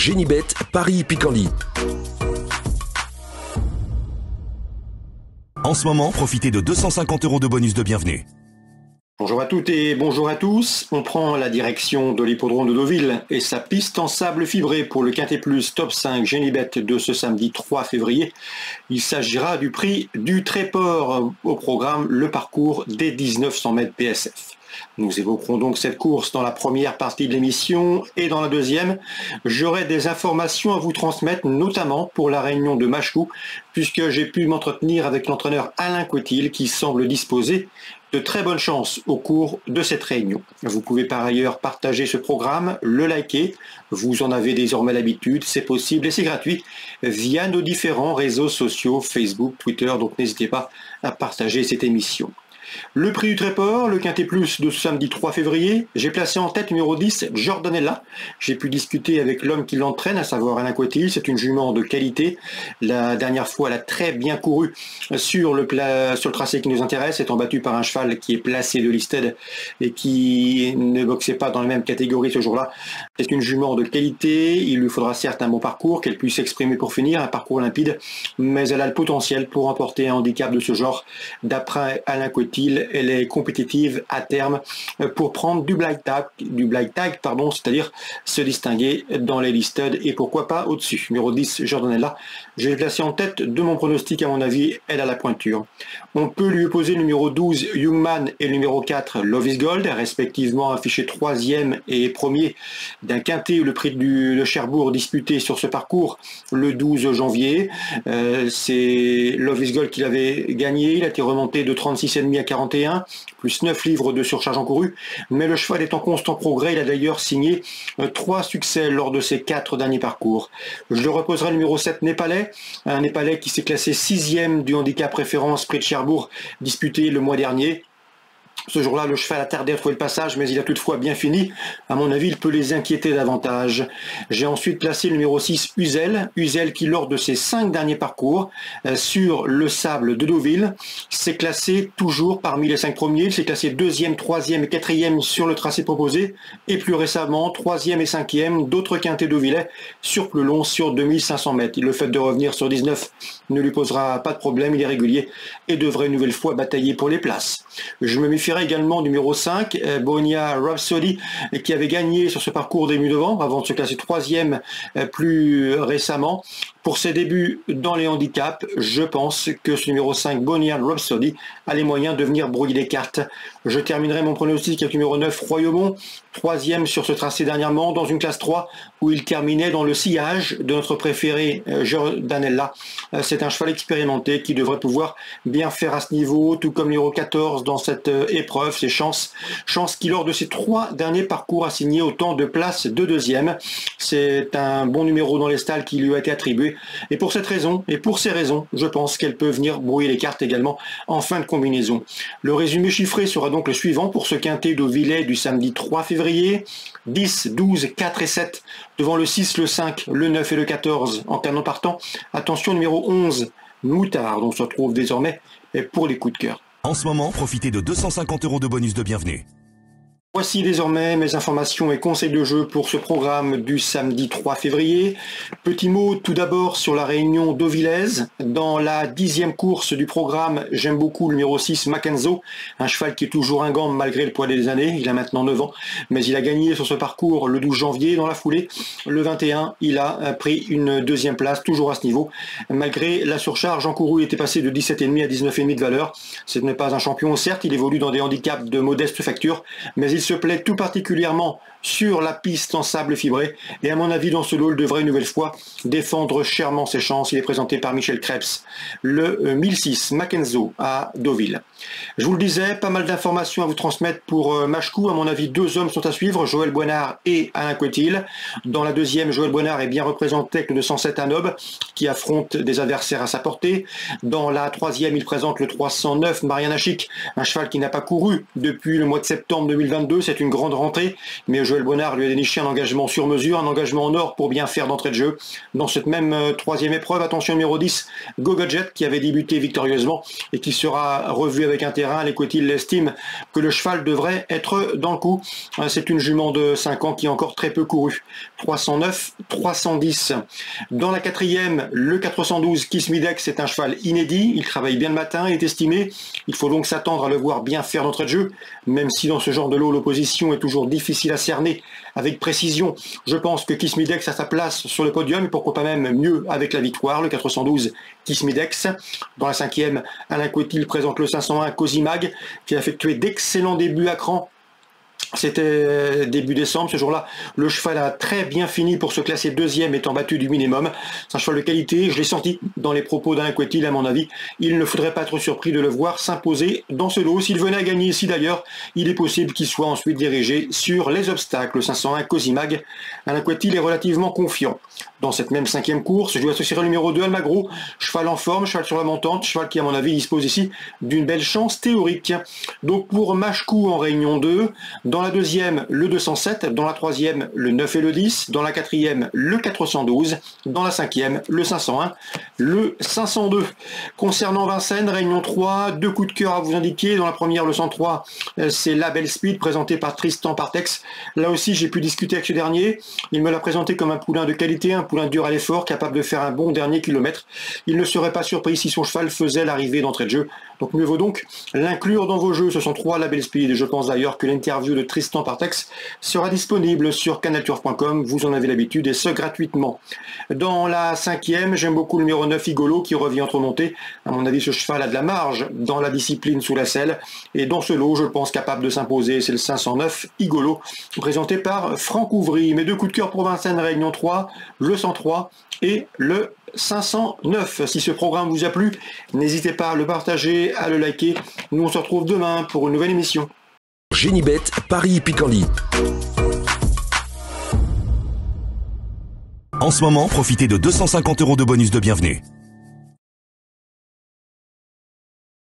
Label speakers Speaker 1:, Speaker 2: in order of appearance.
Speaker 1: Génibet, Paris-Picanly. En ce moment, profitez de 250 € de bonus de bienvenue.
Speaker 2: Bonjour à toutes et bonjour à tous. On prend la direction de l'hippodrome de Deauville et sa piste en sable fibré pour le Quintet Plus Top 5 Génibet de ce samedi 3 février. Il s'agira du prix du Tréport. Au programme, le parcours des 1900 mètres PSF. Nous évoquerons donc cette course dans la première partie de l'émission et dans la deuxième, j'aurai des informations à vous transmettre, notamment pour la réunion de Machecou, puisque j'ai pu m'entretenir avec l'entraîneur Alain Cotil qui semble disposer de très bonnes chances au cours de cette réunion. Vous pouvez par ailleurs partager ce programme, le liker, vous en avez désormais l'habitude, c'est possible et c'est gratuit via nos différents réseaux sociaux, Facebook, Twitter, donc n'hésitez pas à partager cette émission. Le prix du Tréport, le Quintet Plus de ce samedi 3 février, j'ai placé en tête numéro 10, Jordanella. J'ai pu discuter avec l'homme qui l'entraîne, à savoir Alain Cotil. C'est une jument de qualité. La dernière fois, elle a très bien couru sur le tracé qui nous intéresse, étant battue par un cheval qui est placé de listed et qui ne boxait pas dans la même catégorie ce jour-là. C'est une jument de qualité. Il lui faudra certes un bon parcours, qu'elle puisse s'exprimer pour finir, un parcours limpide, mais elle a le potentiel pour remporter un handicap de ce genre. D'après Alain Cotil, elle est compétitive à terme pour prendre du blind tag, c'est-à-dire se distinguer dans les listed et pourquoi pas au-dessus. Numéro 10, Jordanella, je l'ai placé en tête de mon pronostic, à mon avis, elle a la pointure. On peut lui opposer le numéro 12, Youngman, et le numéro 4, Love is Gold, respectivement affichés 3e et 1er d'un quintet, le prix de Cherbourg disputé sur ce parcours le 12 janvier. C'est Love is Gold qui l'avait gagné, il a été remonté de 36,5 à 41, plus 9 livres de surcharge encourue, mais le cheval est en constant progrès. Il a d'ailleurs signé 3 succès lors de ses 4 derniers parcours. Je le reposerai le numéro 7, Népalais, un Népalais qui s'est classé 6e du handicap référence prix de Cherbourg disputé le mois dernier. Ce jour-là, le cheval a tardé à trouver le passage, mais il a toutefois bien fini. À mon avis, il peut les inquiéter davantage. J'ai ensuite placé le numéro 6, Uzel. Uzel qui, lors de ses 5 derniers parcours sur le sable de Deauville, s'est classé toujours parmi les 5 premiers. Il s'est classé 2e, 3e et 4e sur le tracé proposé. Et plus récemment, 3e et 5e d'autres quintets deauvillais sur plus long, sur 2500 mètres. Le fait de revenir sur 19 ne lui posera pas de problème. Il est régulier et devrait une nouvelle fois batailler pour les places. Je me méfierai également numéro 5, Bohemia Rhapsody, qui avait gagné sur ce parcours début novembre avant de se classer 3e plus récemment. Pour ses débuts dans les handicaps, je pense que ce numéro 5, Bohemia Rhapsody, a les moyens de venir brouiller les cartes. Je terminerai mon pronostic avec le numéro 9, Royaumont, 3e sur ce tracé dernièrement, dans une classe 3 où il terminait dans le sillage de notre préféré Jordanella. C'est un cheval expérimenté qui devrait pouvoir bien faire à ce niveau, tout comme le numéro 14 dans cette épreuve. C'est Chance qui, lors de ses 3 derniers parcours, a signé autant de places de 2e. C'est un bon numéro dans les stalles qui lui a été attribué. Et pour cette raison, et pour ces raisons, je pense qu'elle peut venir brouiller les cartes également en fin de combinaison. Le résumé chiffré sera donc le suivant pour ce quintet Deauvillais du samedi 3 février. 10, 12, 4 et 7 devant le 6, le 5, le 9 et le 14 en canon partant. Attention, numéro 11, Moutard, on se retrouve désormais pour les coups de cœur.
Speaker 1: En ce moment, profitez de 250 € de bonus de bienvenue.
Speaker 2: Voici désormais mes informations et conseils de jeu pour ce programme du samedi 3 février. Petit mot tout d'abord sur la réunion deauvillaise. Dans la 10e course du programme, j'aime beaucoup le numéro 6, Mackenzo, un cheval qui est toujours un gant malgré le poids des années. Il a maintenant 9 ans, mais il a gagné sur ce parcours le 12 janvier dans la foulée. Le 21, il a pris une 2e place, toujours à ce niveau. Malgré la surcharge encourue, il était passé de 17,5 à 19,5 de valeur. Ce n'est pas un champion, certes, il évolue dans des handicaps de modeste facture, mais il se plaît tout particulièrement sur la piste en sable fibré et à mon avis dans ce lot il devrait une nouvelle fois défendre chèrement ses chances. Il est présenté par Michel Krebs, le 1006 Mackenzo à Deauville. Je vous le disais, pas mal d'informations à vous transmettre pour Machecou. À mon avis, 2 hommes sont à suivre, Joël Boinard et Alain Cotil. Dans la 2e, Joël Boinard est bien représenté avec le 207 Anob qui affronte des adversaires à sa portée. Dans la 3e, il présente le 309 Mariana Chic, un cheval qui n'a pas couru depuis le mois de septembre 2022. C'est une grande rentrée, mais Joël Joël Bonnard lui a déniché un engagement sur mesure, un engagement en or pour bien faire d'entrée de jeu. Dans cette même troisième épreuve, attention numéro 10, Gogodjet, qui avait débuté victorieusement et qui sera revu avec un terrain. L'Equetil estime que le cheval devrait être dans le coup. C'est une jument de 5 ans qui a encore très peu couru. 309, 310. Dans la quatrième, le 412 Kismidex, c'est un cheval inédit. Il travaille bien le matin, est estimé. Il faut donc s'attendre à le voir bien faire d'entrée de jeu, même si dans ce genre de lot, l'opposition est toujours difficile à cerner avec précision. Je pense que Kismidex a sa place sur le podium et pourquoi pas même mieux avec la victoire. Le 412 Kismidex. Dans la cinquième, Alain Coetil présente le 501 Cosimag, qui a effectué d'excellents débuts à cran. C'était début décembre, ce jour-là, le cheval a très bien fini pour se classer deuxième étant battu du minimum. C'est un cheval de qualité, je l'ai senti dans les propos d'Alain Coetil à mon avis. Il ne faudrait pas être surpris de le voir s'imposer dans ce lot. S'il venait à gagner ici d'ailleurs, il est possible qu'il soit ensuite dirigé sur les obstacles. Le 501 Cosimag, Alain Coetil est relativement confiant. Dans cette même cinquième course, je lui associerai le numéro 2 Almagro, cheval en forme, cheval sur la montante, cheval qui à mon avis dispose ici d'une belle chance théorique. Donc pour Machecou en réunion 2, dans la deuxième, le 207, dans la troisième, le 9 et le 10, dans la quatrième, le 412, dans la cinquième, le 501, le 502. Concernant Vincennes, réunion 3, deux coups de cœur à vous indiquer. Dans la première, le 103, c'est La Belle Speed, présenté par Tristan Partex. Là aussi, j'ai pu discuter avec ce dernier. Il me l'a présenté comme un poulain de qualité, un poulain dur à l'effort, capable de faire un bon dernier kilomètre. Il ne serait pas surpris si son cheval faisait l'arrivée d'entrée de jeu. Donc mieux vaut donc l'inclure dans vos jeux. Ce sont 3 La Belle Speed. Je pense d'ailleurs que l'interview de Tristan Partex sera disponible sur canalturf.com. Vous en avez l'habitude et ce gratuitement. Dans la cinquième, j'aime beaucoup le numéro 9 Igolo qui revient entre montées. À mon avis, ce cheval a de la marge dans la discipline sous la selle. Et dans ce lot, je pense capable de s'imposer. C'est le 509 Igolo, présenté par Franck Ouvry. Mes deux coups de cœur pour Vincennes, réunion 3, le 103 et le 509. Si ce programme vous a plu, n'hésitez pas à le partager, à le liker. Nous on se retrouve demain pour une nouvelle émission.
Speaker 1: Génibet, Paris Picardie. En ce moment, profitez de 250 € de bonus de bienvenue.